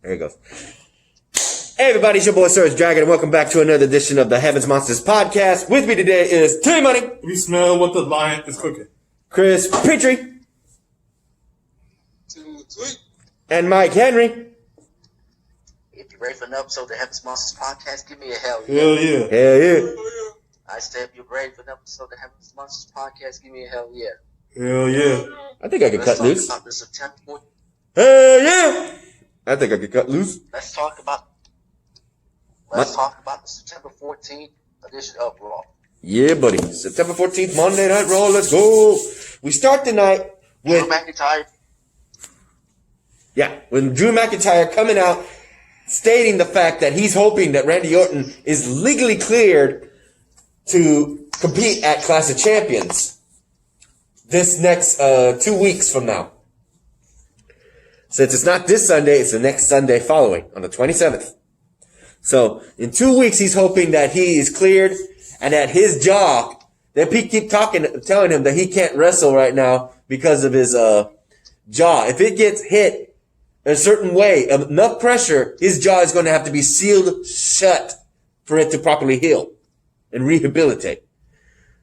There it goes. Hey everybody, it's your boy Surge Dragon, and welcome back to another edition of the Heavens Monsters podcast. With me today is Timmy Money. We smell what the lion is cooking. Chris Petrie. And Mike Henry. If you're ready for an episode of the Heavens Monsters podcast, give me a hell yeah. Hell yeah. Hell yeah. I said, if you're ready for an episode of the Heavens Monsters podcast, give me a hell yeah. Hell yeah. I think I could cut loose. About the September 14th. Hell yeah. I think I could cut loose. Let's talk about the September 14th edition of Raw. Yeah, buddy. September 14th, Monday Night Raw. Let's go. We start the night with Drew McIntyre. Yeah, when Drew McIntyre coming out stating the fact that he's hoping that Randy Orton is legally cleared to compete at Clash of Champions this next 2 weeks from now. Since it's not this Sunday, it's the next Sunday following, on the 27th. So, in 2 weeks, he's hoping that he is cleared and that his jaw, they keep telling him that he can't wrestle right now because of his jaw. If it gets hit a certain way, enough pressure, his jaw is going to have to be sealed shut for it to properly heal and rehabilitate.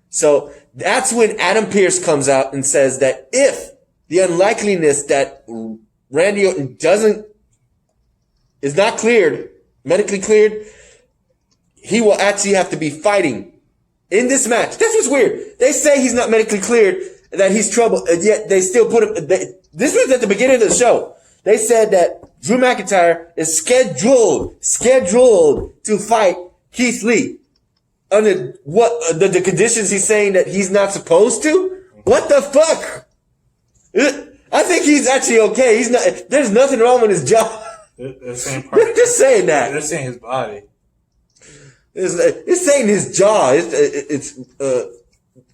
So, that's when Adam Pearce comes out and says that if the unlikeliness that Randy Orton is not cleared, medically cleared, he will actually have to be fighting in this match. That's what's weird. They say he's not medically cleared, that he's trouble, and yet they still put him, this was at the beginning of the show. They said that Drew McIntyre is scheduled to fight Keith Lee. Under what, the conditions he's saying that he's not supposed to? What the fuck? I think he's actually okay. He's not. There's nothing wrong with his jaw. They're saying They're just saying that. They're saying his body. It's saying his jaw. It's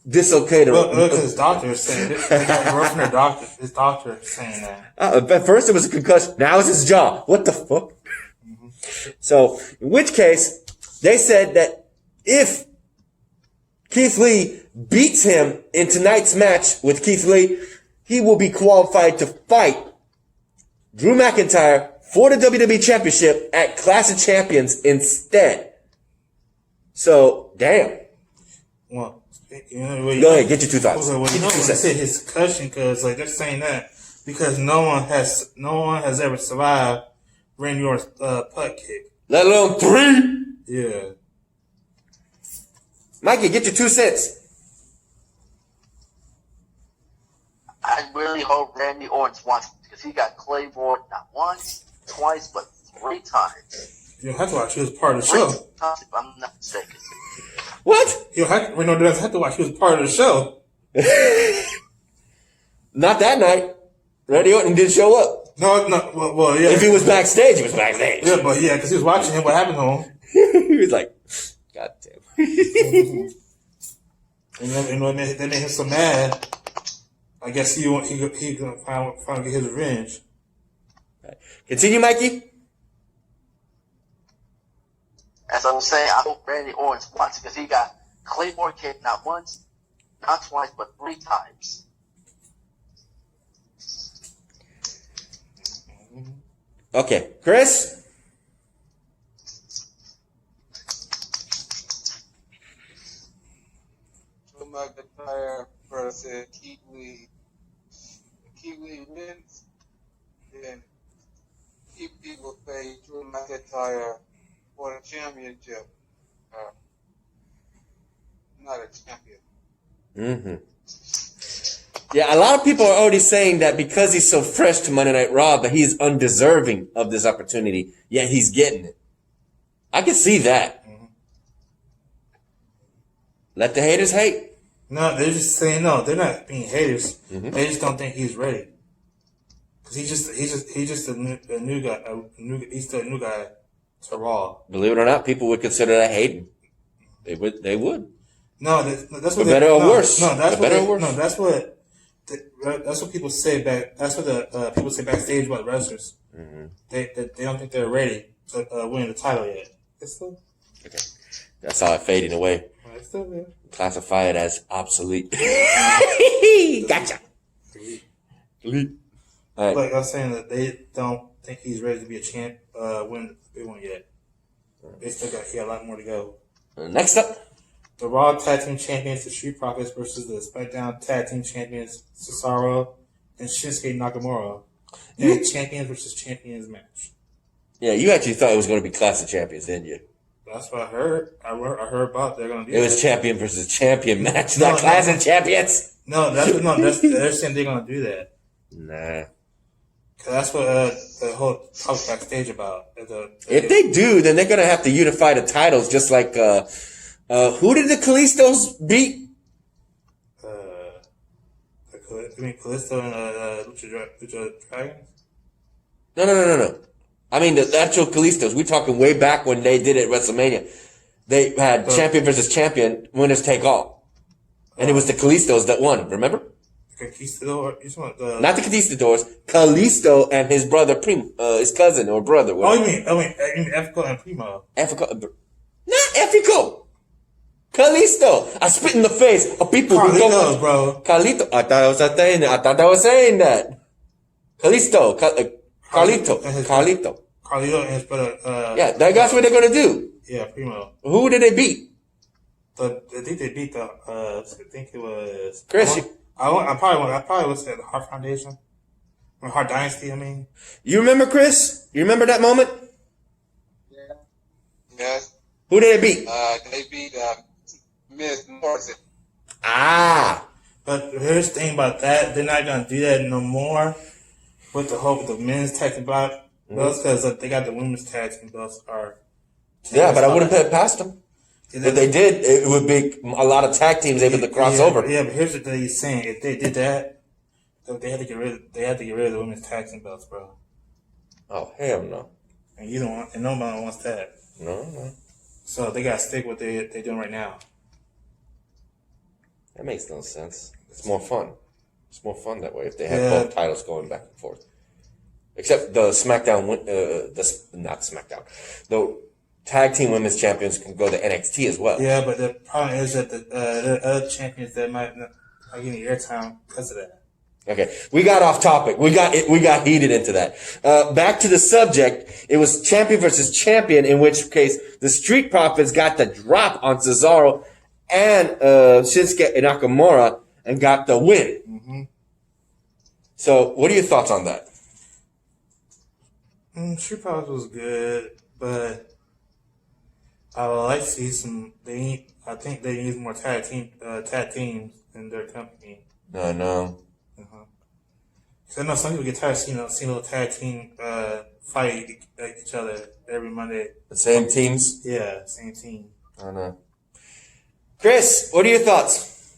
dislocated. Look, his doctor is saying it. They got word from their doctor. His doctor is saying that. At first it was a concussion. Now it's his jaw. What the fuck? Mm-hmm. So, in which case, they said that if Keith Lee beats him in tonight's match with Keith Lee, he will be qualified to fight Drew McIntyre for the WWE Championship at Clash of Champions instead. So, damn. Well, go ahead, get your two thoughts. Well, you know, they said his concussion because they're saying that because no one has ever survived Randy Orton's putt kick. Let alone 3. Yeah. Mikey, get your 2 cents. I really hope Randy Orton wants it because he got Claymore not once, twice, but 3 times. You don't have to watch. He was part of the show. 3 times, if I'm not mistaken. What? You doesn't have to watch. He was part of the show. Not that night. Randy Orton didn't show up. No. Well, yeah. If he was backstage, he was backstage. Yeah, but yeah, because he was watching him. What happened to him? He was like, God damn. And when they made him so mad, I guess he gonna finally get his revenge. Right. Continue, Mikey. As I was saying, I hope Randy Orton wants it because he got Claymore kick not once, not twice, but 3 times. Okay, Chris? McIntyre versus Keith Lee. If Keith Lee wins, then Keith Lee will face Drew McIntyre for the championship. Not a champion. Mm-hmm. Yeah, a lot of people are already saying that because he's so fresh to Monday Night Raw, that he's undeserving of this opportunity, yet he's getting it. I can see that. Mm-hmm. Let the haters hate. No, they're just saying no. They're not being haters. Mm-hmm. They just don't think he's ready. Cause he's just a new guy. He's still a new guy to Raw. Believe it or not, people would consider that hating. They would. No, that's what. For better or worse. No, that's better or worse. No, that's what people say back. That's what the people say backstage about the wrestlers. Mm-hmm. They don't think they're ready to win the title yet. It's still okay. That's how it fading away. It's still there. Classify it as obsolete. Gotcha. Delete. All right. Like I was saying that they think he's ready to be a champ. Win the big one yet. They still got a lot more to go. Next up, The Raw Tag Team Champions, the Street Profits, versus the SmackDown Tag Team Champions, Cesaro and Shinsuke Nakamura, in a Champions versus Champions match. yeah, you actually thought it was going to be Clash of Champions, didn't you? That's what I heard. I heard about they're gonna do. It was champion versus champion match, not Clash of Champions. They're saying they're gonna do that. Nah. Cause that's what the whole talk backstage about. If they do, then they're gonna have to unify the titles, just like who did the Kalistos beat? Kalisto and Lucha Dragons. No. I mean the actual Kalistos. We're talking way back when they did it at WrestleMania. They had champion versus champion, winners take all, and it was the Kalistos that won. Remember? Conquistador. Not the Conquistadors. Kalisto and his brother, his cousin or brother. Whatever. You mean Effico and Primo? Not Effico. Kalisto. I spit in the face of people who don't know. Bro. Carlito. I thought I was saying that. Kalisto. Carlito. Carlito and his brother. Yeah, that's what they're gonna do. Yeah, Primo. Who did they beat? I think they beat the. I think it was Chris. I probably was at the Hart Foundation, or Hart Dynasty. I mean, You remember Chris? You remember that moment? Yeah. Yes. Who did they beat? They beat Miss Morrison. Ah. but here's the thing about that: they're not gonna do that no more. With the hope of the men's tag team belts, because they got the women's tag team belts. Yeah, but I wouldn't put it past them. If they did, it would be a lot of tag teams able to cross over. Yeah, but here's the thing he's saying: if they did that, they had to get rid of the women's tag team belts, bro. Oh hell no! And you don't want, and nobody wants that. No. So they gotta stick with what they're doing right now. That makes no sense. It's more fun. It's more fun that way if they have both titles going back and forth. Except the SmackDown, not SmackDown, the tag team women's champions can go to NXT as well. Yeah, but the problem is that the other champions that might not getting airtime because of that. Okay, we got off topic. We got heated into that. Back to the subject. It was champion versus champion, in which case the Street Profits got the drop on Cesaro and Shinsuke Nakamura and got the win. Mm-hmm. So, what are your thoughts on that? Street Profits was good, but I would like to see some. I think they need more tag teams in their company. No. Cause I know some people get tired of seeing little tag team fight each other every Monday. The same teams? Yeah, same team. I know. Chris, what are your thoughts?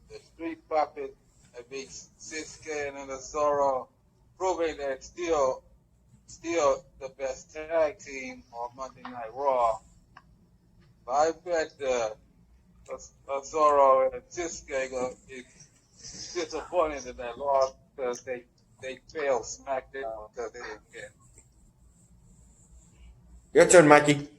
The Street Profits beat Shinsuke and Cesaro, proving that still the best tag team on Monday Night Raw. But I bet Cesaro and Shinsuke gonna be disappointed in that loss because they failed SmackDown because they didn't get. Your turn, Mikey.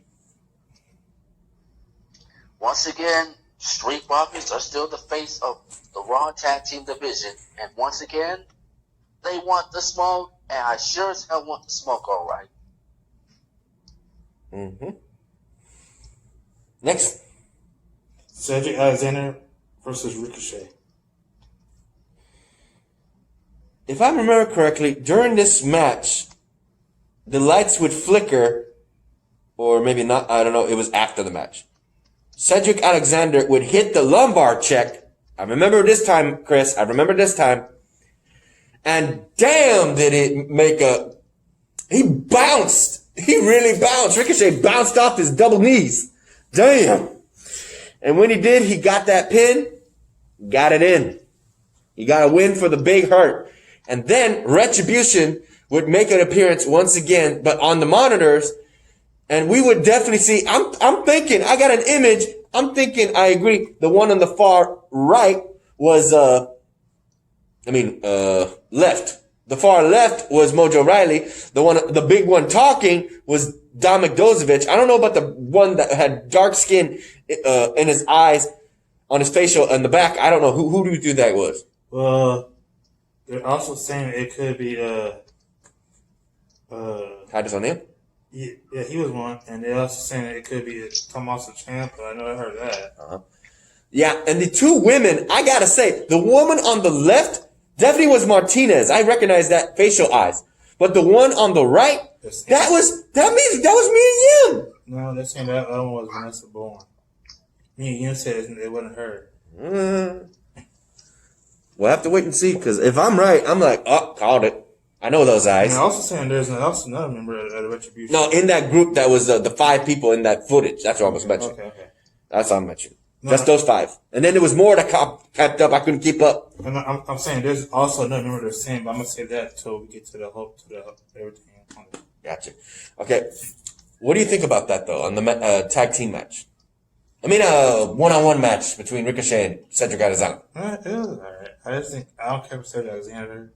Once again, Street Profits are still the face of the Raw Tag Team division, and once again, they want the smoke, and I sure as hell want the smoke, all right. Mm-hmm. Next. Cedric Alexander versus Ricochet. If I remember correctly, during this match, the lights would flicker, or maybe not, I don't know, it was after the match. Cedric Alexander would hit the lumbar check. I remember this time, Chris, and damn did it make he bounced. He really bounced. Ricochet bounced off his double knees. Damn. And when he did, he got that pin, got it in. He got a win for the Big Hurt. And then Retribution would make an appearance once again, but on the monitors, and we would definitely see, I'm thinking, I got an image, I'm thinking, I agree, the one on the far right was, left. The far left was Mojo Riley. The big one talking was Dominic Dozovic. I don't know about the one that had dark skin, in his eyes, on his facial, in the back. I don't know. Who do you think that was? They're also saying it could be Titus O'Neil? yeah, he was one, and they're also saying it could be Tommaso Ciampa. I know I heard that. Yeah, and the two women, I gotta say, the woman on the left definitely was Martinez. I recognize that facial eyes. But the one on the right, that was me and Yim. No, they're saying that other one was Vanessa Bourne. Me and you said it wasn't her. We'll have to wait and see, because if I'm right, I'm like, oh, called it. I know those eyes. And they're also saying there's also another member of the Retribution. No, in that group, that was the 5 people in that footage. That's what I was mentioning. Okay. That's what I'm mentioning. Just those 5. And then there was more that kept up. I couldn't keep up. And I'm saying there's also another member they're saying, but I'm going to say that until we get to the everything. Gotcha. Okay. What do you think about that, though, on the tag team match? I mean, one-on-one match between Ricochet and Cedric Alexander. It was alright. I just think, I don't care for Cedric Alexander.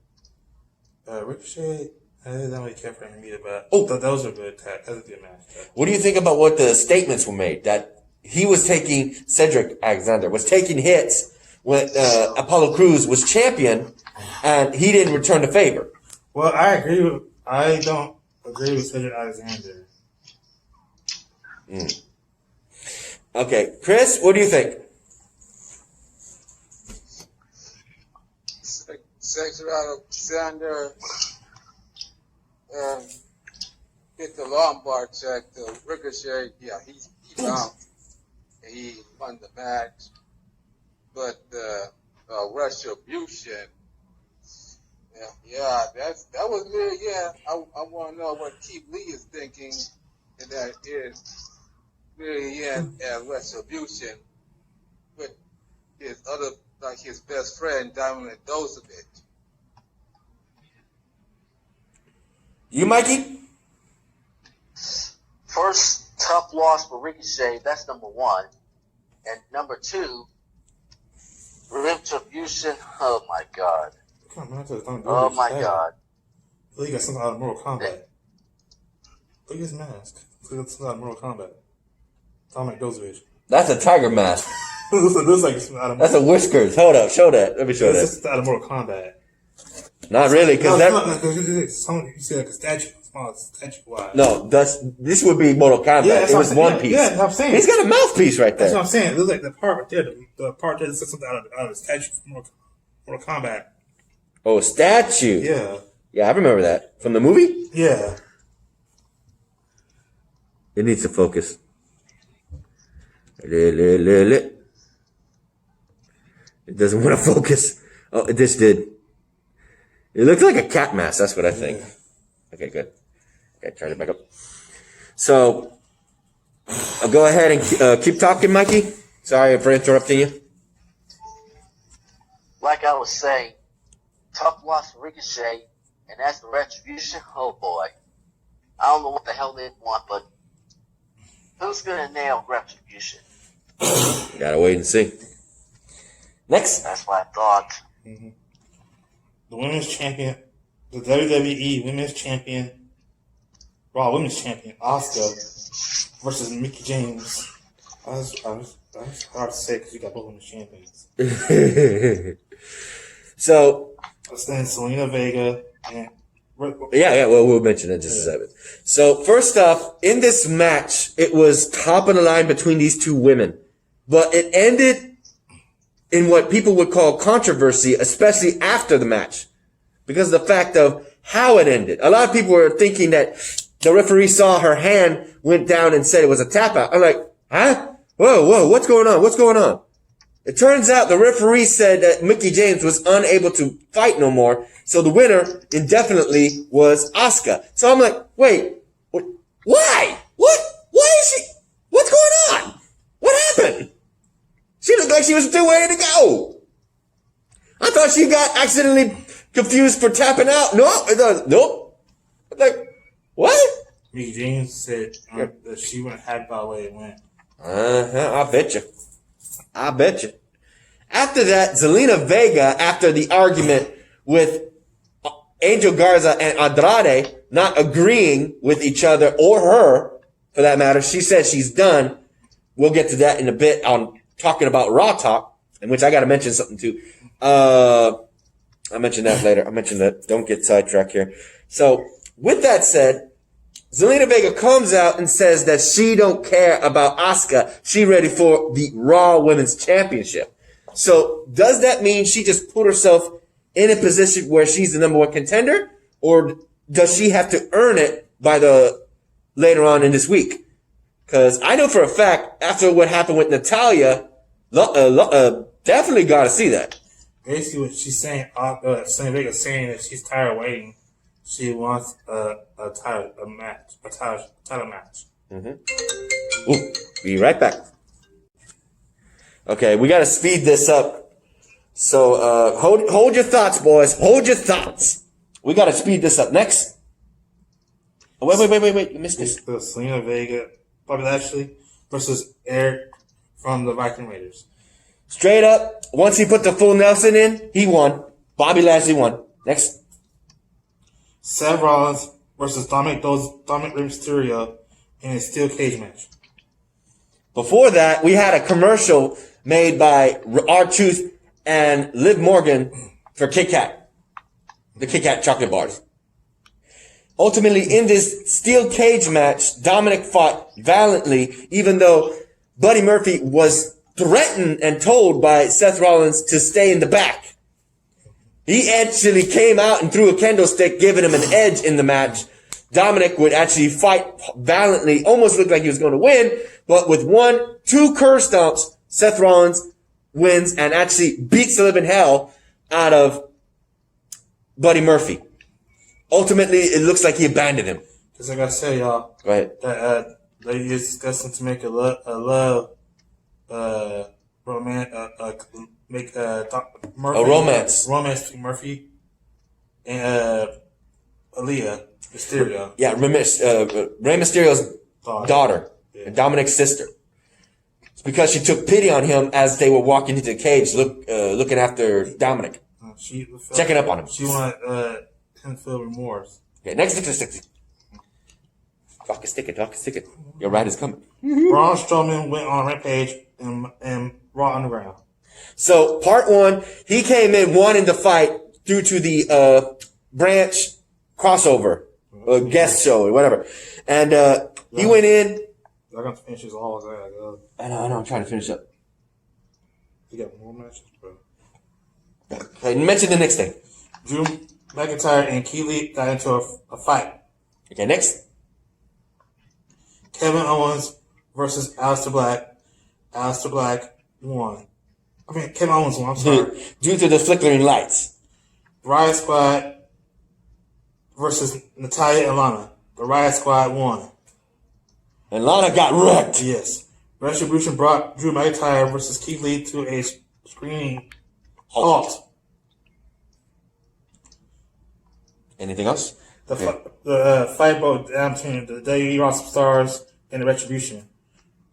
Ricochet, I don't really care for him either, but those are good tags. That's a good match. What do you think about what the statements were made? That he was taking, Cedric Alexander was taking hits when Apollo Crews was champion, and he didn't return the favor. Well, I don't agree with Cedric Alexander. Okay, Chris, what do you think? Cedric Alexander hit the lumbar check to Ricochet. Yeah, he bounced. He won the match. But Retribution, that was me. Yeah, I want to know what Keith Lee is thinking, and that is really at Retribution with his other, like his best friend, Diamond Dozovic. You, Mikey? First, tough loss for Ricochet. That's number 1. And number 2, Retribution. Oh, my God. Oh, my God. He got something out of Mortal Kombat. Look at his mask. Look at something out of Mortal Kombat. Dominic Dozovic. That's a tiger mask. Looks like something out of That's a whiskers. Hold up. Show that. Let me show that. It's out of Mortal Kombat. Not really, because you see like a statue. Small statue-wise. No, this would be Mortal Kombat. Yeah, it was One Piece. Yeah, that's what I'm saying. He's got a mouthpiece right there. That's what I'm saying. It looks like the part right there. The part there looks like something out of a statue from Mortal Kombat. Oh, statue. Yeah. Yeah, I remember that. From the movie? Yeah. It needs to focus. It doesn't want to focus. Oh, this did. It looks like a cat mask. That's what I think. Yeah. Okay, good. Okay, turn it back up. So, I'll go ahead and keep talking, Mikey. Sorry for interrupting you. Like I was saying, tough loss for Ricochet, and that's the Retribution. Oh boy, I don't know what the hell they want, but who's gonna nail Retribution? Gotta wait and see. Next. That's what I thought. Mm-hmm. The women's champion, the WWE women's champion, Raw women's champion, Asuka versus Mickie James. That's hard to say because you got both women's champions. So. Then Selena Vega and. Yeah, well, we'll mention it in just a second. So, first off, in this match, it was top of the line between these two women. But it ended in what people would call controversy, especially after the match. Because of the fact of how it ended. A lot of people were thinking that the referee saw her hand, went down and said it was a tap out. I'm like, huh? Whoa, what's going on? It turns out the referee said that Mickie James was unable to fight no more. So the winner indefinitely was Asuka. So I'm like, wait, why? Why is she? What's going on? What happened? She looked like she was still ready to go. I thought she got accidentally confused for tapping out. Nope. Like, what? Mickie James said that she wouldn't have by the way it went. I bet you. After that, Zelina Vega, after the argument with Angel Garza and Andrade not agreeing with each other or her, for that matter, she said she's done. We'll get to that in a bit on talking about Raw Talk, in which I got to mention something too. I mentioned that later. I mentioned that. Don't get sidetracked here. So, with that said, Zelina Vega comes out and says that she don't care about Asuka. She ready for the Raw Women's Championship. So, does that mean she just put herself in a position where she's the number one contender? Or does she have to earn it by later on in this week? Because I know for a fact, after what happened with Natalia, definitely got to see that. Basically, what she's saying, Zelina Vega saying that she's tired of waiting. She wants a title match. Mm-hmm. Ooh, be right back. Okay, we got to speed this up. So hold your thoughts, boys. Hold your thoughts. We got to speed this up. Next. Oh, wait. You missed this. Selena Vega, Bobby Lashley versus Eric from the Viking Raiders. Straight up, once he put the full Nelson in, he won. Bobby Lashley won. Next. Seth Rollins versus Dominic Rey Mysterio in a steel cage match. Before that, we had a commercial made by R-Truth and Liv Morgan for Kit Kat. The Kit Kat chocolate bars. Ultimately, in this steel cage match, Dominic fought valiantly, even though Buddy Murphy was threatened and told by Seth Rollins to stay in the back. He actually came out and threw a kendo stick, giving him an edge in the match. Dominic would actually fight valiantly, almost looked like he was going to win, but with 2 curb stomps, Seth Rollins wins and actually beats the living hell out of Buddy Murphy. Ultimately, it looks like he abandoned him. Just like I said, y'all. Go ahead. That they is discussing to make romance. Romance between Murphy and Aaliyah Mysterio. Yeah, Rey Mysterio's daughter, Yeah. Dominic's sister. It's because she took pity on him as they were walking into the cage, looking after Dominic, checking up on him. She wanted him to feel remorse. Okay, next. Talk stick it. Your ride is coming. Braun Strowman went on Rampage and Raw Underground. So, part 1, he came in wanting to fight due to the branch crossover, guest show, or whatever. And he went in. I got to finish his all of that. I know, I'm trying to finish up. You got more matches, bro. Okay, mention the next thing. Drew McIntyre and Keith got into a fight. Okay, next. Kevin Owens versus Aleister Black. Aleister Black won. Kevin Owens won, I'm sorry. Due to the flickering lights. Riot Squad versus Natalya and Lana. The Riot Squad won. And Lana got wrecked. Yes. Retribution brought Drew McIntyre versus Keith Lee to a screaming halt. Anything else? The fight broke down between the WWE Roster Stars and the Retribution.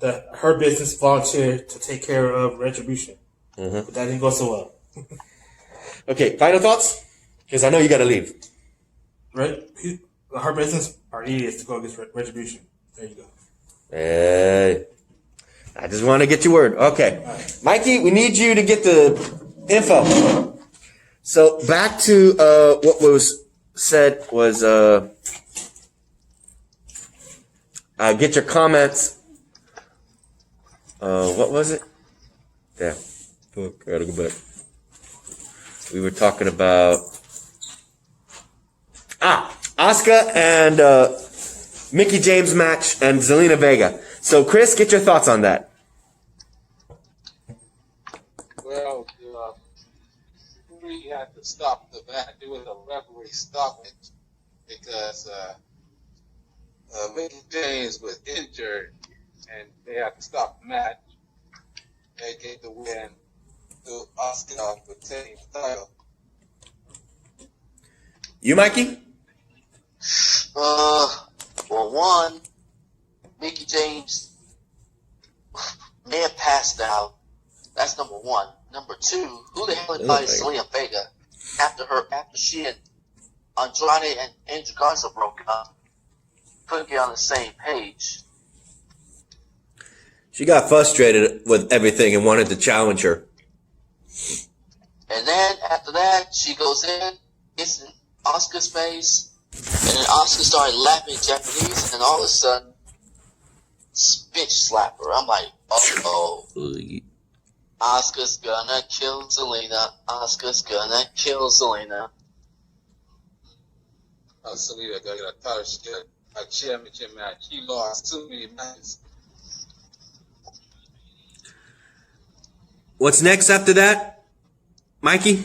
Her business volunteered to take care of Retribution. Mm-hmm. But that didn't go so well. Okay, final thoughts? Because I know you got to leave. Right? Her business are idiots to go against Retribution. There you go. Hey. I just want to get your word. Okay. Right. Mikey, we need you to get the info. So, back to what was said was get your comments. What was it? Yeah. I gotta go back. We were talking about Asuka and Mickie James match and Zelina Vega. So, Chris, get your thoughts on that. Well, we had to stop the match. It was a referee stoppage because Mickie James was injured, and they had to stop the match. They gave the win to Asuka for taking the title. You, Mikey? Well, one, Mickie James may have passed out. That's number one. Number two, who the hell invited Zelina Vega after she and Andrade and Angel Garza broke up? Couldn't get on the same page. She got frustrated with everything and wanted to challenge her. And then after that, she goes in, gets in Asuka's face, and then Asuka started laughing in Japanese, and all of a sudden, bitch slap her. I'm like, uh-oh. Asuka's gonna kill Zelina. Asuka's gonna kill Zelina. Selena got a title. She got a championship match. She lost too many matches. What's next after that, Mikey?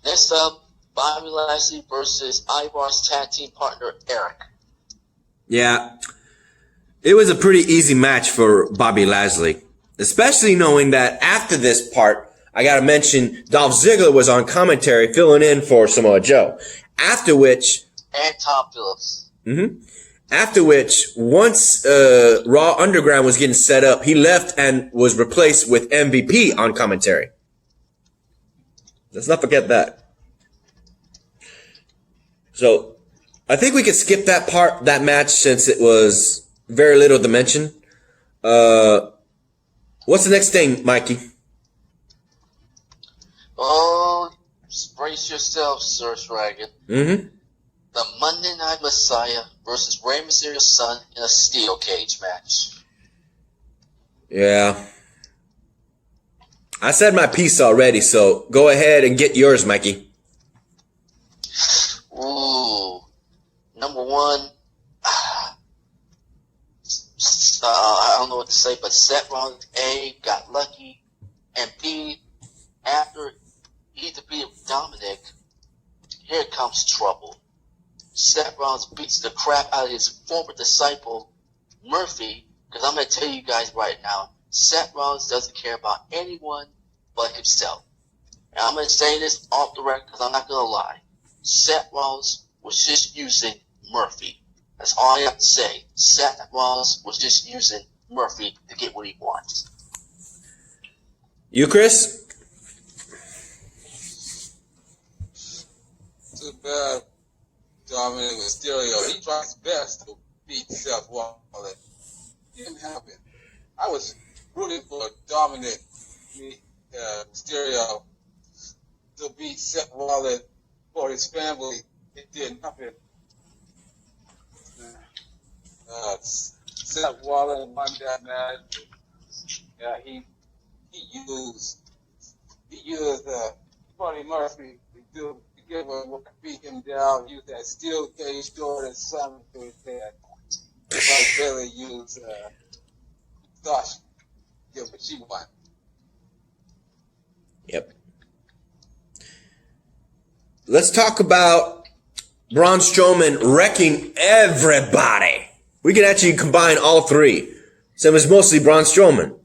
Next up, Bobby Lashley versus Ivar's tag team partner, Eric. Yeah. It was a pretty easy match for Bobby Lashley. Especially knowing that after this part, I gotta mention Dolph Ziggler was on commentary filling in for Samoa Joe. After which... And Tom Phillips. After which, once Raw Underground was getting set up, he left and was replaced with MVP on commentary. Let's not forget that. So, I think we could skip that match since it was very little to mention. What's the next thing, Mikey? Oh, brace yourself, Sir Dragon. The Monday Night Messiah versus Rey Mysterio's son in a steel cage match. Yeah. I said my piece already, so go ahead and get yours, Mikey. Ooh. Number one, I don't know what to say, but Seth Rollins, A, got lucky, and B, after he defeated Dominic, here comes trouble. Seth Rollins beats the crap out of his former disciple, Murphy, because I'm going to tell you guys right now, Seth Rollins doesn't care about anyone but himself. And I'm going to say this off the record because I'm not going to lie. Seth Rollins was just using Murphy. That's all I have to say. Seth Rollins was just using Murphy to get what he wants. You, Chris? Too bad Dominic Mysterio. He tried his best to beat Seth Rollins. Didn't happen. I was rooting for Dominic Mysterio to beat Seth Rollins for his family. It didn't happen. Seth Rollins won that match. Yeah, he used Buddy Murphy to give him, beat him down, use that steel cage door and slam him to his head. But Billy used Sasha. Yeah, but she won. Yep. Let's talk about Braun Strowman wrecking everybody. We can actually combine all three. So it was mostly Braun Strowman.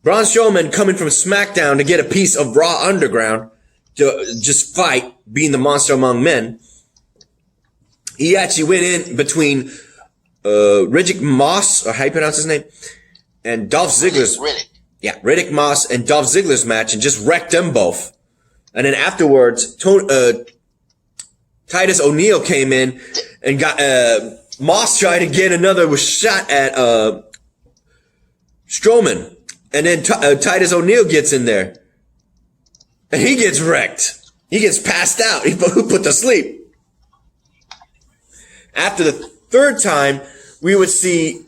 Braun Strowman coming from SmackDown to get a piece of Raw Underground to just fight, being the monster among men. He actually went in between Riddick Moss, or how you pronounce his name, and Dolph Ziggler's. Riddick Moss and Dolph Ziggler's match, and just wrecked them both. And then afterwards, Titus O'Neil came in and got Moss tried to get another shot at Strowman, and then Titus O'Neil gets in there, and he gets wrecked. He gets passed out. He put to sleep. After the third time, we would see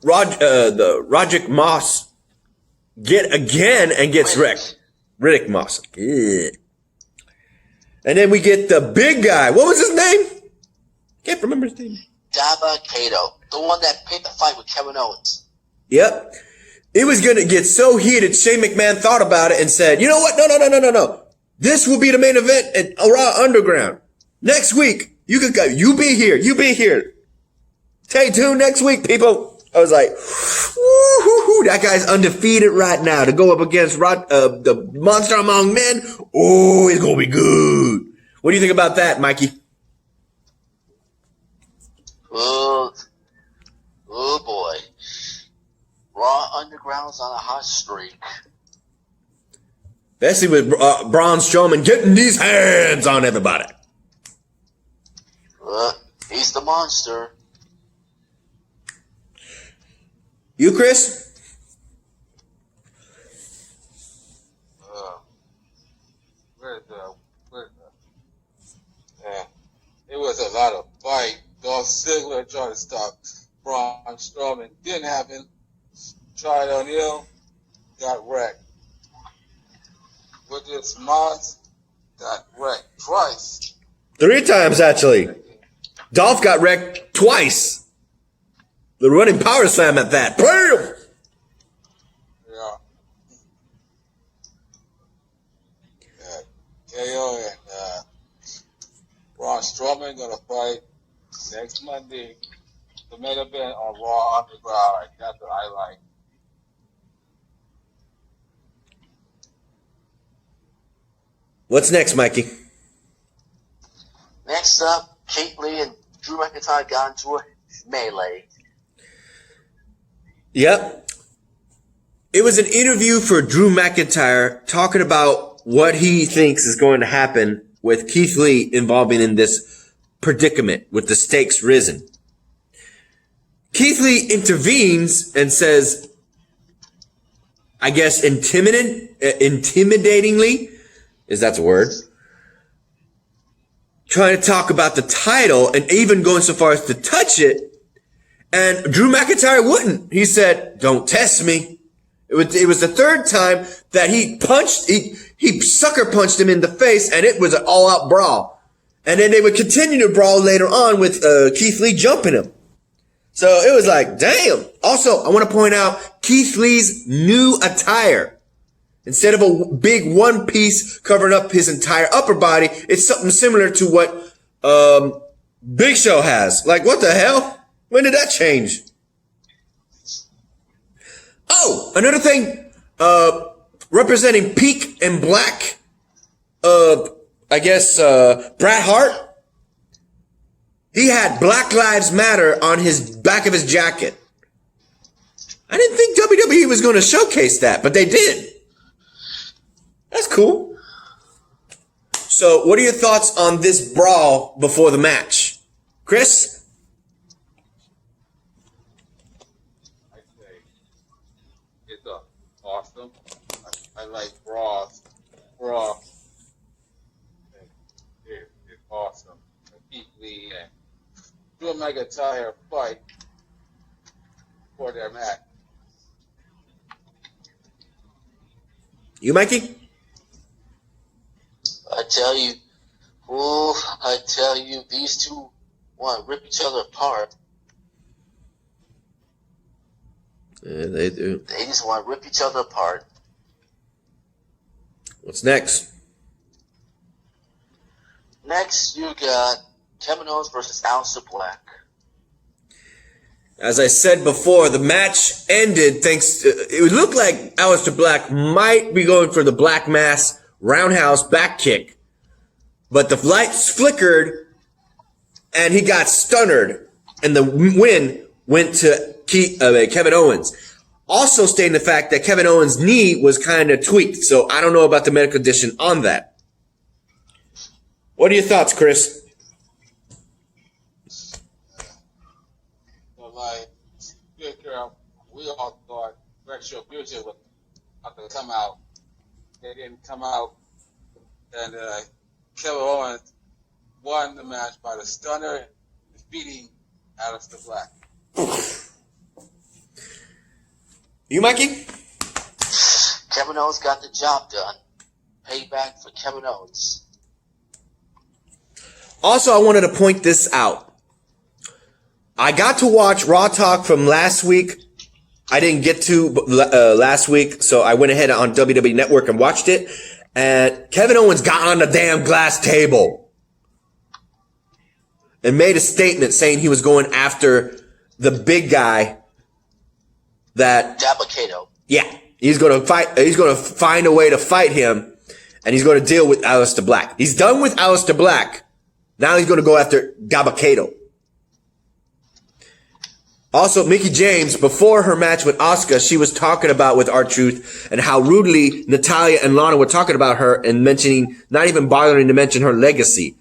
the Roderick Moss get again and gets wrecked. Riddick Moss. Ugh. And then we get the big guy. What was his name? Can't remember his name. Daba Kato, the one that picked the fight with Kevin Owens. Yep. It was going to get so heated, Shane McMahon thought about it and said, you know what? No. This will be the main event at Raw Underground. Next week, you could go. You be here. Stay tuned next week, people. I was like, woo-hoo-hoo, that guy's undefeated right now to go up against the Monster Among Men. Oh, it's going to be good. What do you think about that, Mikey? Oh boy. Raw Underground's on a hot streak. Especially with Braun Strowman getting these hands on everybody. He's the monster. You, Chris? was a lot of fight. Dolph Ziggler tried to stop Braun Strowman. Didn't happen. Tried O'Neal, got wrecked. With this Moss, got wrecked twice. 3 times, actually. Dolph got wrecked twice. The running power slam at that. Bam! Yeah. KO and Braun Strowman gonna fight next Monday. The main event on Raw Underground. That's what I like. What's next, Mikey? Next up, Keith Lee and Drew McIntyre got into a melee. Yep. It was an interview for Drew McIntyre talking about what he thinks is going to happen with Keith Lee involving in this predicament with the stakes risen. Keith Lee intervenes and says, I guess intimidatingly, is that a word? Trying to talk about the title and even going so far as to touch it. And Drew McIntyre wouldn't. He said, don't test me. It was the third time that he sucker punched him in the face, and it was an all-out brawl. And then they would continue to brawl later on with Keith Lee jumping him. So it was like, damn. Also, I want to point out Keith Lee's new attire. Instead of a big one piece covering up his entire upper body, it's something similar to what Big Show has. Like, what the hell? When did that change? Oh, another thing, representing Peak and Black, I guess, Bret Hart. He had Black Lives Matter on his back of his jacket. I didn't think WWE was going to showcase that, but they did. That's cool. So, what are your thoughts on this brawl before the match? Chris? I say it's awesome. I like Raw. It's awesome. Keith Lee and Drew McIntyre fight for their match. You, Mikey? I tell you, these two want to rip each other apart. Yeah, they do. They just want to rip each other apart. What's next? Next, you got Kevin Owens versus Aleister Black. As I said before, the match ended it looked like Aleister Black might be going for the Black Mass roundhouse back kick. But the lights flickered and he got stunnered, and the win went to Kevin Owens. Also stating the fact that Kevin Owens' knee was kind of tweaked, so I don't know about the medical condition on that. What are your thoughts, Chris? So, like, we all thought Sexual Beauty would have to come out. They didn't come out, and Kevin Owens won the match by the stunner, defeating Aleister Black. You, Mikey? Kevin Owens got the job done. Payback for Kevin Owens. Also, I wanted to point this out. I got to watch Raw Talk from last week. I didn't get to last week, so I went ahead on WWE Network and watched it. And Kevin Owens got on the damn glass table and made a statement saying he was going after the big guy that... Dabba-Kato. Yeah, he's going to fight. He's going to find a way to fight him, and he's going to deal with Aleister Black. He's done with Aleister Black. Now he's going to go after Dabba-Kato. Also, Mickie James, before her match with Asuka, she was talking about with R-Truth and how rudely Natalya and Lana were talking about her and mentioning, not even bothering to mention her legacy.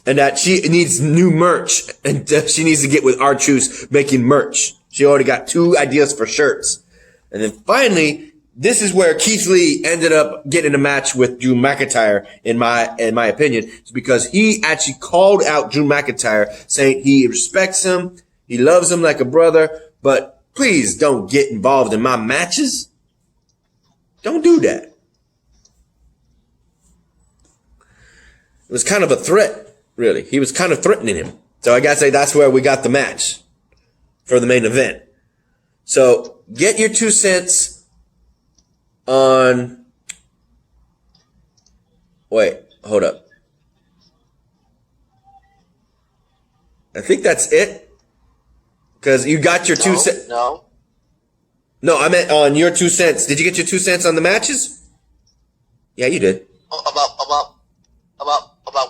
And that she needs new merch and she needs to get with R-Truth making merch. She already got 2 ideas for shirts. And then finally, this is where Keith Lee ended up getting a match with Drew McIntyre, in my opinion. It's because he actually called out Drew McIntyre, saying he respects him, he loves him like a brother, but please don't get involved in my matches. Don't do that. It was kind of a threat, really. He was kind of threatening him. So I gotta say that's where we got the match for the main event. So get your 2 cents on. Wait, hold up. I think that's it. Because you got your 2 cents. No. No, I meant on your 2 cents. Did you get your 2 cents on the matches? Yeah, you did. About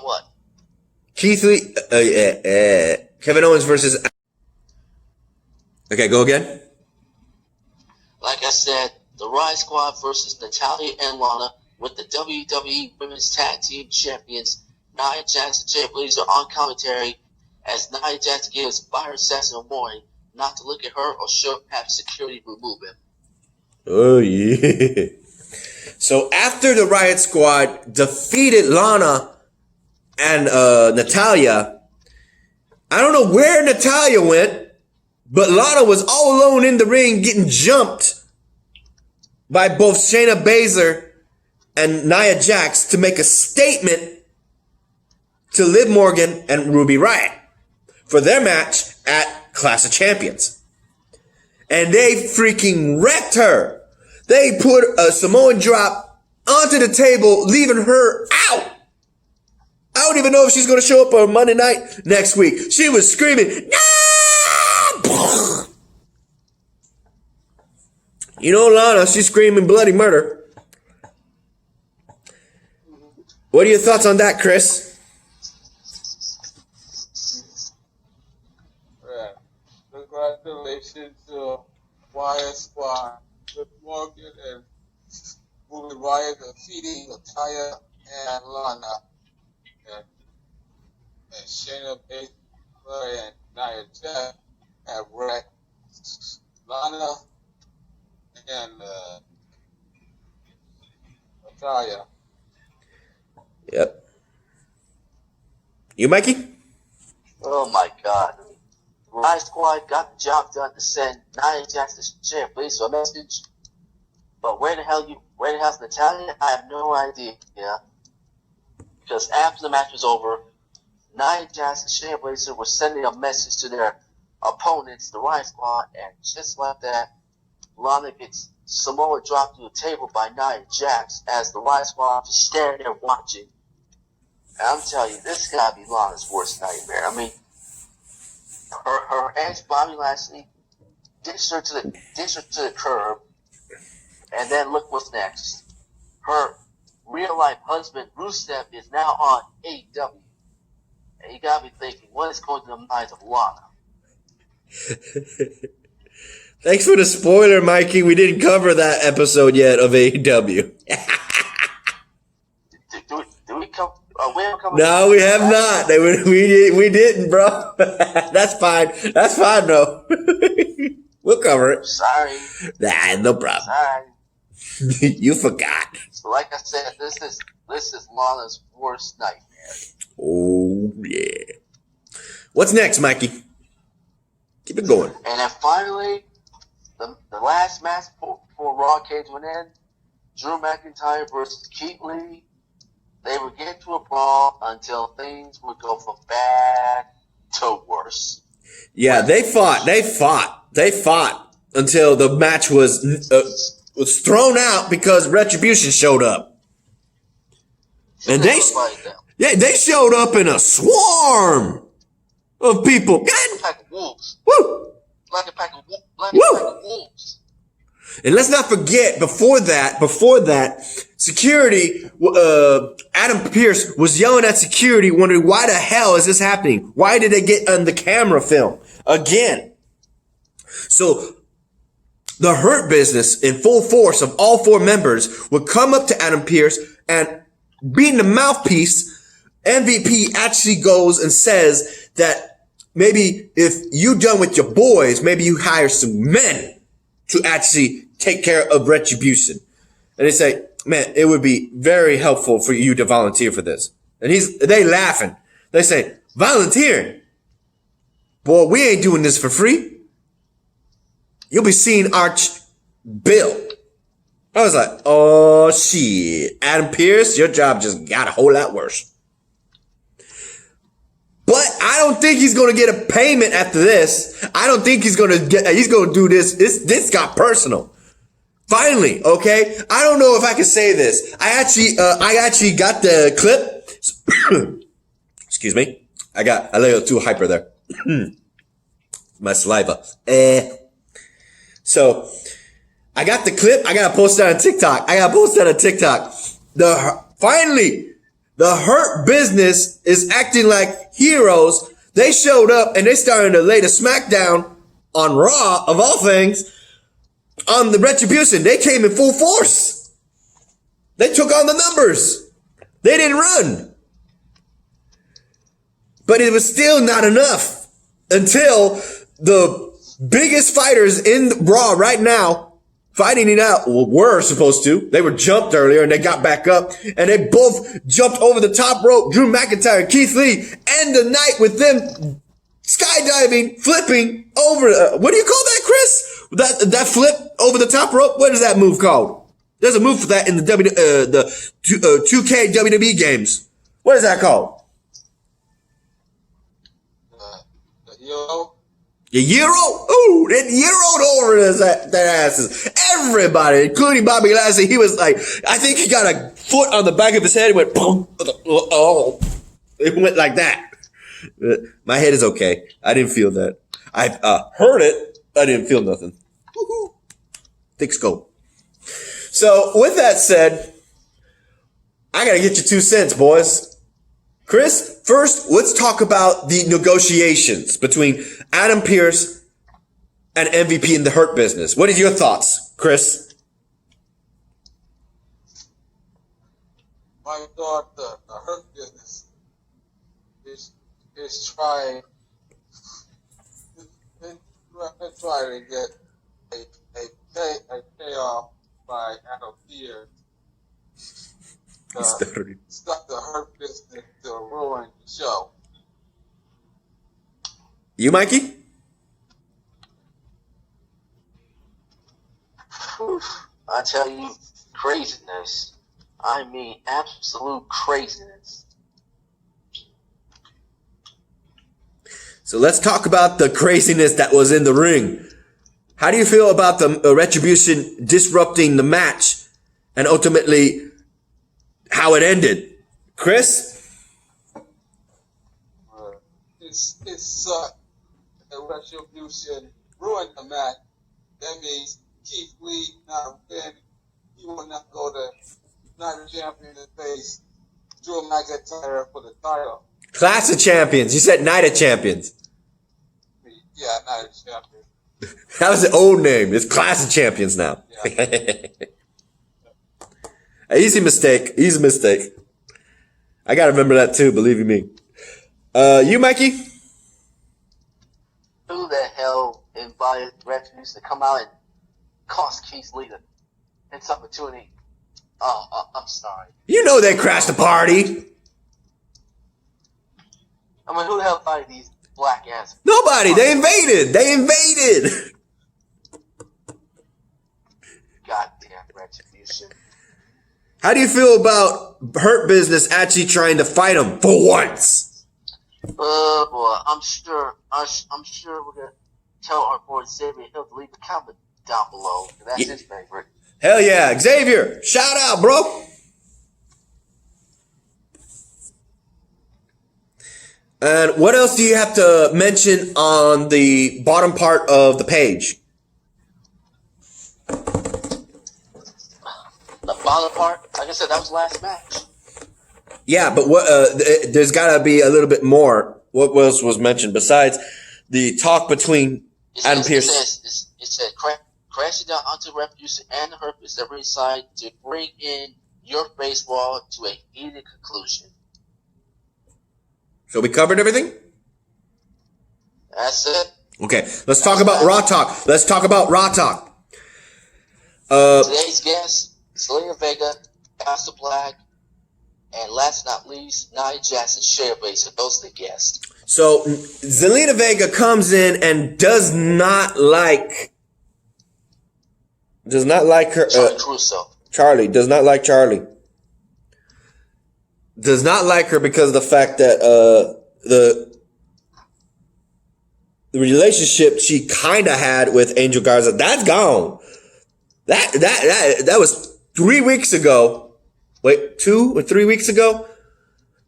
what? Keith Lee, Kevin Owens versus. Okay, go again. Like I said, the Riot Squad versus Natalya and Lana with the WWE Women's Tag Team Champions, Nia Jax and Jay Blazer on commentary as Nia Jax gives Byron Saxton a warning not to look at her or she'll have security remove him. Oh, yeah. So after the Riot Squad defeated Lana and Natalya, I don't know where Natalya went, but Lana was all alone in the ring getting jumped by both Shayna Baszler and Nia Jax to make a statement to Liv Morgan and Ruby Riott for their match at Clash of Champions. And they freaking wrecked her. They put a Samoan drop onto the table, leaving her out. I don't even know if she's going to show up on Monday night next week. She was screaming, "No!" You know, Lana, she's screaming bloody murder. What are your thoughts on that, Chris? Yeah. Congratulations to Riot Squad, Liv Morgan and Ruby Riott defeating Natalya and Lana. And Shayna Baszler and Nia Jax have wrecked Lana and Natalya. Yep. You, Mikey? Oh my God. Riot Squad got the job done to send Nia Jax to Jay Blazer a message. But where the hell's Natalya? I have no idea. Because after the match was over, Nia Jax and Shayna Baszler were sending a message to their opponents, the Riot Squad, and just like that, Lana gets Samoa dropped to the table by Nia Jax as the Riot Squad is staring there watching. And I'm telling you, this gotta be Lana's worst nightmare. I mean, her ex Bobby Lashley ditched her to the curb, and then look what's next. Her real life husband Rusev is now on AEW. And you gotta be thinking, what is going through the minds of Lana? Thanks for the spoiler, Mikey. We didn't cover that episode yet of AEW. Do we come? We haven't covered. No, we have not. We didn't, bro. That's fine. That's fine, though. We'll cover it. Sorry. Nah, no problem. Sorry. You forgot. So, like I said, this is Lana's worst nightmare. Oh, yeah. What's next, Mikey? Keep it going. And then finally, the last match for Raw came to an end. Drew McIntyre versus Keith Lee. They would get to a brawl until things would go from bad to worse. Yeah, they fought until the match was thrown out because Retribution showed up. And they showed up in a swarm of people. Like a pack of wolves. Woo! Like a pack of wolves. And let's not forget, before that, security, Adam Pearce was yelling at security, wondering why the hell is this happening? Why did they get on the camera film again? So the Hurt Business in full force of all 4 members would come up to Adam Pearce and being the mouthpiece, MVP actually goes and says that maybe if you done with your boys, maybe you hire some men to actually take care of Retribution. And they say, man, it would be very helpful for you to volunteer for this. And they laughing. They say, volunteering? Boy, we ain't doing this for free. You'll be seeing Arch Bill. I was like, oh shit. Adam Pearce, your job just got a whole lot worse. But I don't think he's going to get a payment after this. I don't think he's going to do this. This got personal. Finally, okay? I don't know if I can say this. I actually got the clip. Excuse me. I got a little too hyper there. My saliva. So, I got the clip. I got to post that on TikTok. Finally, the Hurt Business is acting like heroes. They showed up and they started to lay the smackdown on Raw, of all things, on the Retribution. They came in full force. They took on the numbers. They didn't run. But it was still not enough until the biggest fighters in Raw right now fighting it out were supposed to. They were jumped earlier and they got back up and they both jumped over the top rope. Drew McIntyre and Keith Lee end the night with them skydiving, flipping over. What do you call that, Chris? That flip over the top rope? What is that move called? There's a move for that in the 2K WWE games. What is that called? The Euro? Ooh, that Euro'd over their asses. Everybody, including Bobby Lashley, he was like, I think he got a foot on the back of his head and went, boom. Oh, it went like that. My head is okay. I didn't feel that. I heard it. I didn't feel nothing. Woo-hoo. Thick scope. So, with that said, I gotta get your 2 cents, boys. Chris, first, let's talk about the negotiations between Adam Pearce and MVP in the Hurt Business. What are your thoughts, Chris? My thought, the Hurt Business is trying to get a payoff by Adam Pearce. Stuck the Hurt Business to ruin the show. You, Mikey? I tell you, craziness. I mean, absolute craziness. So let's talk about the craziness that was in the ring. How do you feel about the Retribution disrupting the match and ultimately how it ended? Chris? It sucked. The Retribution ruined the match. That means Keith Lee not win. He will not go to Night of Champions and face Drew McIntyre for the title. Class of Champions. You said Night of Champions. Yeah, Night of Champions. That was the old name. It's Class of Champions now. Yeah. Easy mistake. I gotta remember that too, believe you me. You, Mikey? Who the hell invited Retribution to come out and cost Keith Lee this opportunity? I'm sorry. You know they crashed the party. I mean, who the hell invited these black ass? Nobody. They invaded. Goddamn Retribution. How do you feel about Hurt Business actually trying to fight him for once? Boy, I'm sure we're gonna tell our boy Xavier Hill to leave a comment down below. That's his favorite. Hell yeah, Xavier! Shout out, bro. And what else do you have to mention on the bottom part of the page? The bottom part, like I said, that was last match. Yeah, but what? There's got to be a little bit more. What else was mentioned besides the talk between Adam Pearce? It said crashing down onto Retribution and the Hurt Business at ringside to bring in your baseball to a heated conclusion. So we covered everything? That's it. Okay, let's talk about Raw Talk. Today's guests, Zelina Vega, Aleister Black, and last but not least, Nia Jax and Shayna Baszler. Those are the guests. So Zelina Vega comes in and does not like her. Charlie Caruso. Charlie does not like Charlie. Does not like her because of the fact that the relationship she kind of had with Angel Garza, that's gone. That was 3 weeks ago. Wait, 2 or 3 weeks ago,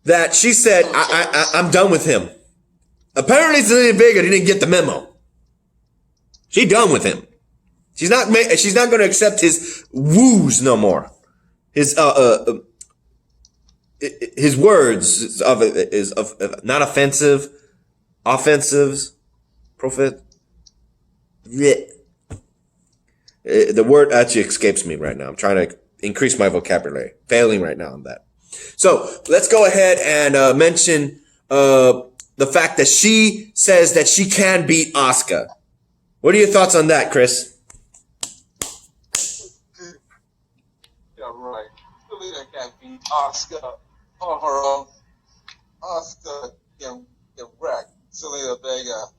that she said, I'm done with him. Apparently, Zelina Vega didn't get the memo. She done with him. She's not going to accept his woos no more. His words is not offensive, offensives, profit. Yeah. The word actually escapes me right now. I'm trying to increase my vocabulary. Failing right now on that. So let's go ahead and mention the fact that she says that she can beat Asuka. What are your thoughts on that, Chris? Yeah, right. Zelina can't beat Asuka on her own. Asuka can wreck Zelina Vega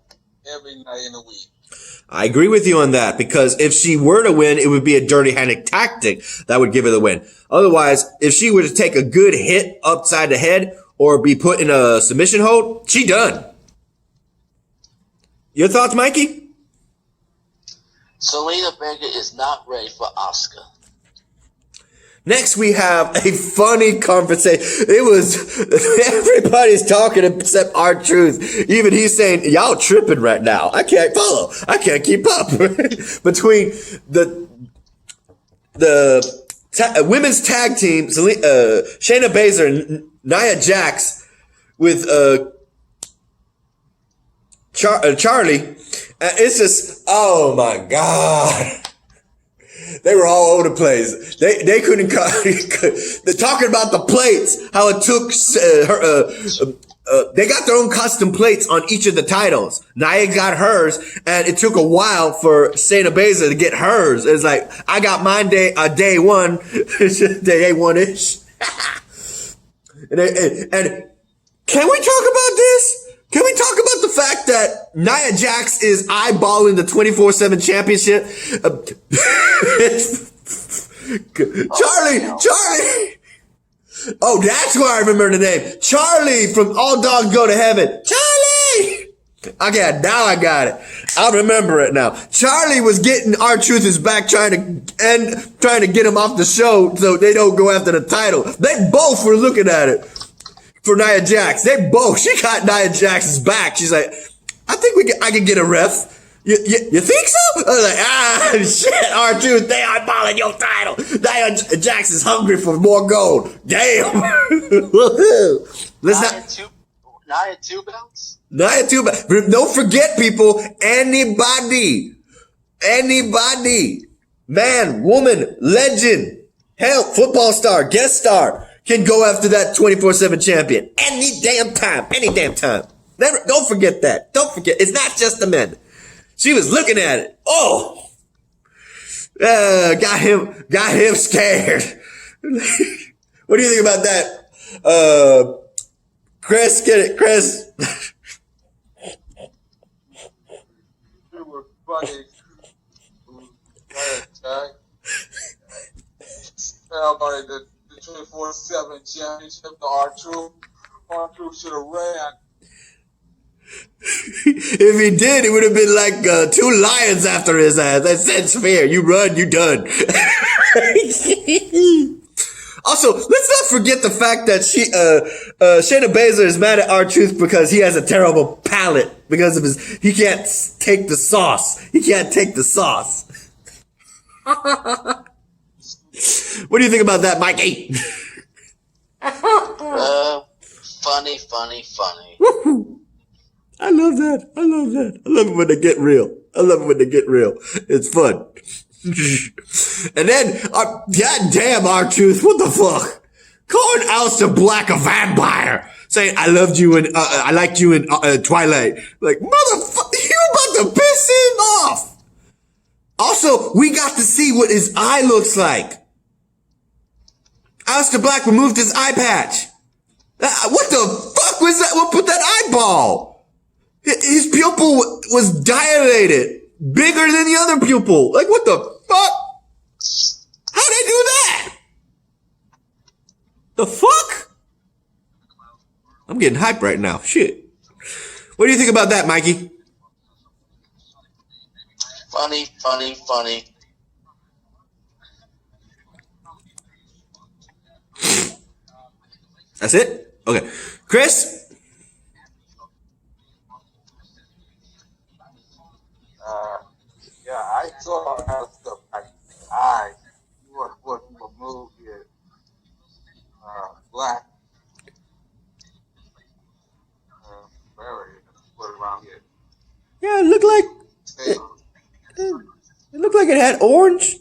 every night in the week. I agree with you on that, because if she were to win, it would be a dirty-handed tactic that would give her the win. Otherwise, if she were to take a good hit upside the head or be put in a submission hold, she done. Your thoughts, Mikey? Zelina Vega is not ready for Asuka. Next, we have a funny conversation. It was, everybody's talking except R-Truth. Even he's saying, y'all tripping right now. I can't follow. I can't keep up. Between the women's tag team, Shayna Baszler and Nia Jax with Charlie. It's just, oh my God. They were all over the place. They couldn't. They're talking about the plates. How it took they got their own custom plates on each of the titles. Nia got hers, and it took a while for Shayna Baszler to get hers. It's like, I got mine day one, day one-ish. and can we talk about this? Can we talk about the fact that Nia Jax is eyeballing the 24/7 championship? Charlie! Oh, that's where I remember the name. Charlie from All Dogs Go to Heaven. Charlie! Now I got it. I remember it now. Charlie was getting R-Truth's back, trying to get him off the show so they don't go after the title. They both were looking at it. For Nia Jax, she got Nia Jax's back. She's like, I think I can get a ref. You think so? I was like, shit, R-Truth, they eyeballing your title. Nia Jax is hungry for more gold. Damn. Nia 2 belts? Nia 2 belts. Don't forget, people, anybody, man, woman, legend, hell, football star, guest star, can go after that 24/7 champion any damn time. Don't forget that. Don't forget. It's not just the men. She was looking at it. Oh, got him scared. What do you think about that? Chris, get it, Chris. It was funny. About the 24/7 championship, the R-Truth. R-Truth should have ran. If he did, it would have been like 2 lions after his ass. That sense fair. You run, you done. Also, let's not forget the fact that Shayna Baszler is mad at R-Truth because he has a terrible palate because of he can't take the sauce. What do you think about that, Mikey? Funny. I love that. I love it when they get real. It's fun. And then, goddamn R-Truth, what the fuck? Calling Aleister Black a vampire. Saying, I liked you in Twilight. Like, motherfucker, you about to piss him off. Also, we got to see what his eye looks like. Aleister Black removed his eye patch. What the fuck was that? What put that eyeball? His pupil was dilated, bigger than the other pupil. Like, what the fuck? How'd they do that? The fuck? I'm getting hyped right now. Shit. What do you think about that, Mikey? Funny, funny, funny. That's it? Okay. Chris? Yeah, I saw how stuff like I what moved it black wherever it put around here. Yeah, it looked like it had orange.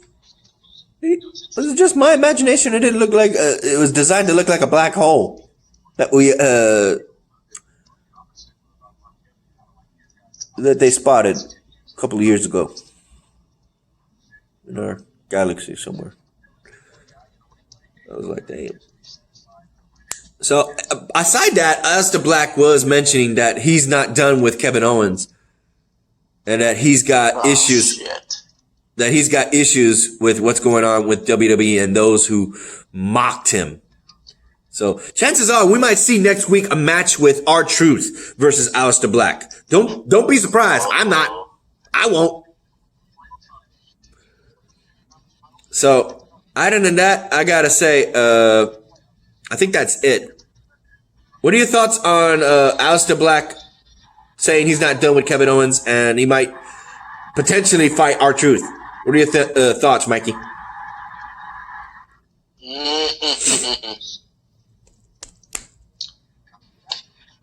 Was it just my imagination? It didn't look like it was designed to look like a black hole that they spotted a couple of years ago in our galaxy somewhere. I was like, damn. So aside that, Aleister Black was mentioning that he's not done with Kevin Owens, and that he's got issues. Shit. That he's got issues with what's going on with WWE and those who mocked him. So chances are we might see next week a match with R-Truth versus Aleister Black. Don't be surprised. I'm not. I won't. So other than that, I gotta say, I think that's it. What are your thoughts on Aleister Black saying he's not done with Kevin Owens and he might potentially fight R-Truth? What are your thoughts, Mikey?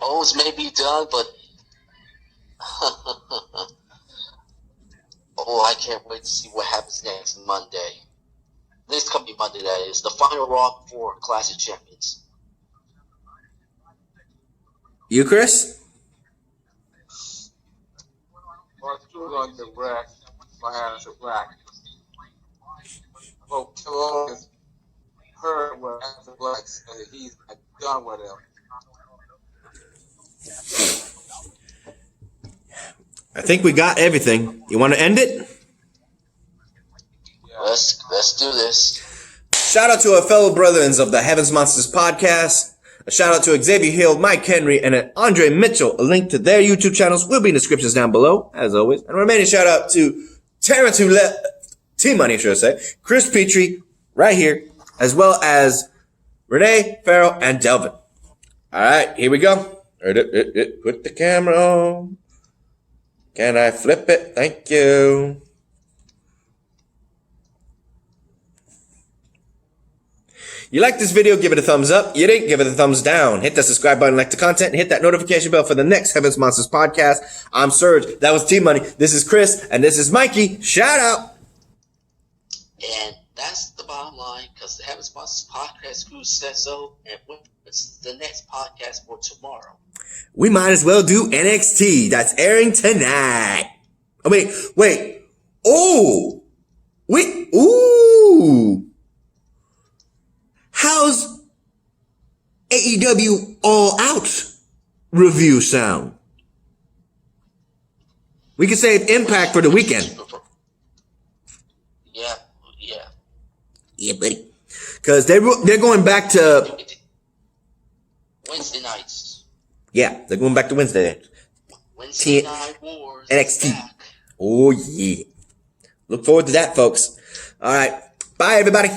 Owens may be done, but I can't wait to see what happens next Monday. This coming Monday, that is the final Raw for Classic Champions. You, Chris? Well, it's on the rack by Aleister Black. Well, Kevin has heard what Aleister Black said that he's not done with him. I think we got everything. You want to end it? Yeah. Let's do this. Shout out to our fellow brethrens of the Heavens Monsters podcast. A shout out to Xavier Hill, Mike Henry, and Andre Mitchell. A link to their YouTube channels will be in the descriptions down below, as always. And a remaining shout out to Terrence, who left T-Money, should I say, Chris Petrie, right here, as well as Renee, Farrell, and Delvin. All right, here we go. Put the camera on. Can I flip it? Thank you. You like this video, give it a thumbs up. You didn't, give it a thumbs down. Hit that subscribe button, like the content, and hit that notification bell for the next Heavens Monsters podcast. I'm Serge. That was T-Money. This is Chris, and this is Mikey. Shout out. And that's the bottom line, because the Heavens Monsters podcast crew said so. And what's the next podcast for tomorrow? We might as well do NXT. That's airing tonight. Oh, wait. Oh. Wait. Ooh. How's AEW All Out review sound? We could save Impact for the weekend. Yeah. Yeah, buddy. Because they're going back to Wednesday nights. Yeah, they're going back to Wednesday. Wednesday Night Wars. NXT. Back. Oh, yeah. Look forward to that, folks. All right. Bye, everybody.